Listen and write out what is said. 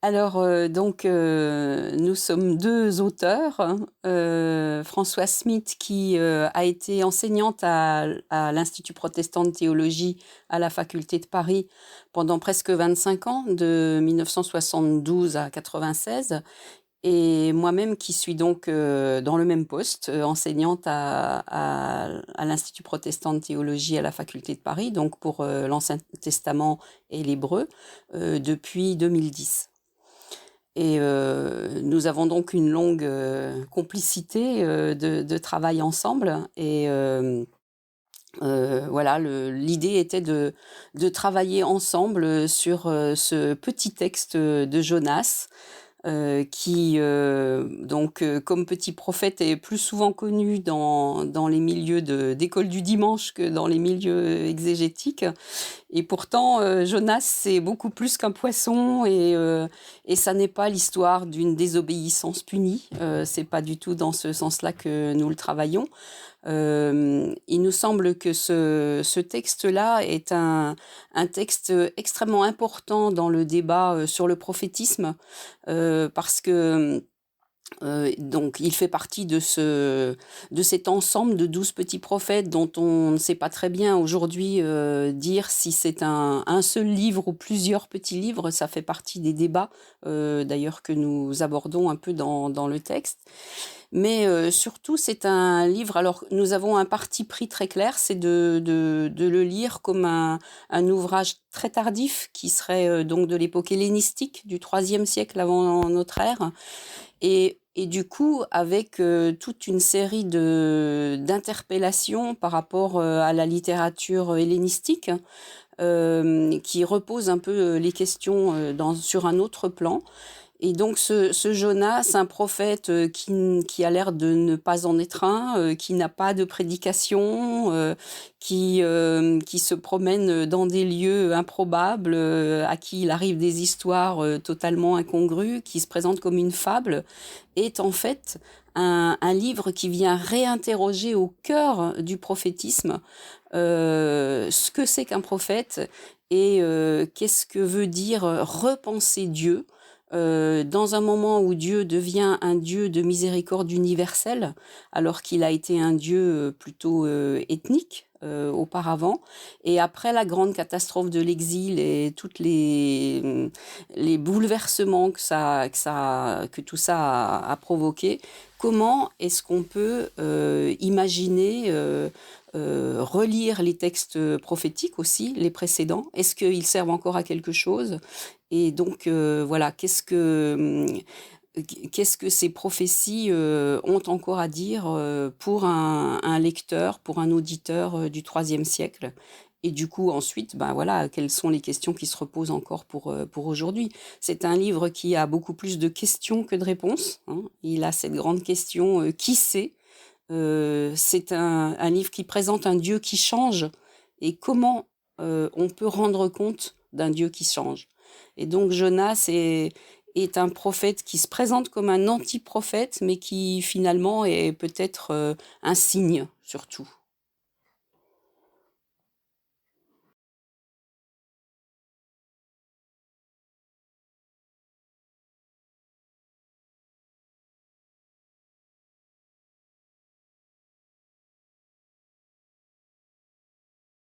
Alors, nous sommes 2 auteurs, hein. Françoise Smith qui, a été enseignante à l'Institut protestant de théologie à la faculté de Paris pendant presque 25 ans, de 1972 à 96, et moi-même qui suis donc, dans le même poste, enseignante à l'Institut protestant de théologie à la faculté de Paris, donc pour, l'Ancien Testament et l'hébreu, depuis 2010. Et nous avons donc une longue, complicité, de travail ensemble, et voilà, l'idée était de travailler ensemble sur, ce petit texte, de Jonas, qui, comme petit prophète, est plus souvent connu dans les milieux d'école du dimanche que dans les milieux exégétiques. Et pourtant, Jonas, c'est beaucoup plus qu'un poisson, et ça n'est pas l'histoire d'une désobéissance punie. C'est pas du tout dans ce sens-là que nous le travaillons. Il nous semble que ce texte-là est un texte extrêmement important dans le débat, sur le prophétisme, parce que donc il fait partie de cet ensemble de 12 petits prophètes dont on ne sait pas très bien aujourd'hui, dire si c'est un seul livre ou plusieurs petits livres. Ça fait partie des débats, d'ailleurs, que nous abordons un peu dans le texte. Mais surtout, c'est un livre, alors nous avons un parti pris très clair, c'est de le lire comme un ouvrage très tardif qui serait, donc de l'époque hellénistique, du IIIe siècle avant notre ère, et du coup, avec, toute une série d'interpellations par rapport, à la littérature hellénistique, qui repose un peu, les questions, sur un autre plan. Et donc ce Jonas, un prophète, qui a l'air de ne pas en être un, qui n'a pas de prédication, qui se promène dans des lieux improbables, à qui il arrive des histoires, totalement incongrues, qui se présente comme une fable, est en fait un livre qui vient réinterroger au cœur du prophétisme, ce que c'est qu'un prophète, et qu'est-ce que veut dire, repenser Dieu, dans un moment où Dieu devient un Dieu de miséricorde universelle, alors qu'il a été un Dieu, plutôt, ethnique, auparavant. Et après la grande catastrophe de l'exil et toutes les bouleversements que tout ça a provoqué, comment est-ce qu'on peut, imaginer, relire les textes prophétiques aussi, les précédents? Est-ce qu'ils servent encore à quelque chose? Et donc, voilà, qu'est-ce que ces prophéties, ont encore à dire, pour un lecteur, pour un auditeur, du IIIe siècle? Et du coup, ensuite, ben, voilà, quelles sont les questions qui se reposent encore pour aujourd'hui? C'est un livre qui a beaucoup plus de questions que de réponses, hein. Il a cette grande question, qui sait? C'est un livre qui présente un Dieu qui change, et comment, on peut rendre compte d'un Dieu qui change? Et donc Jonas est un prophète qui se présente comme un anti-prophète, mais qui finalement est peut-être, un signe surtout.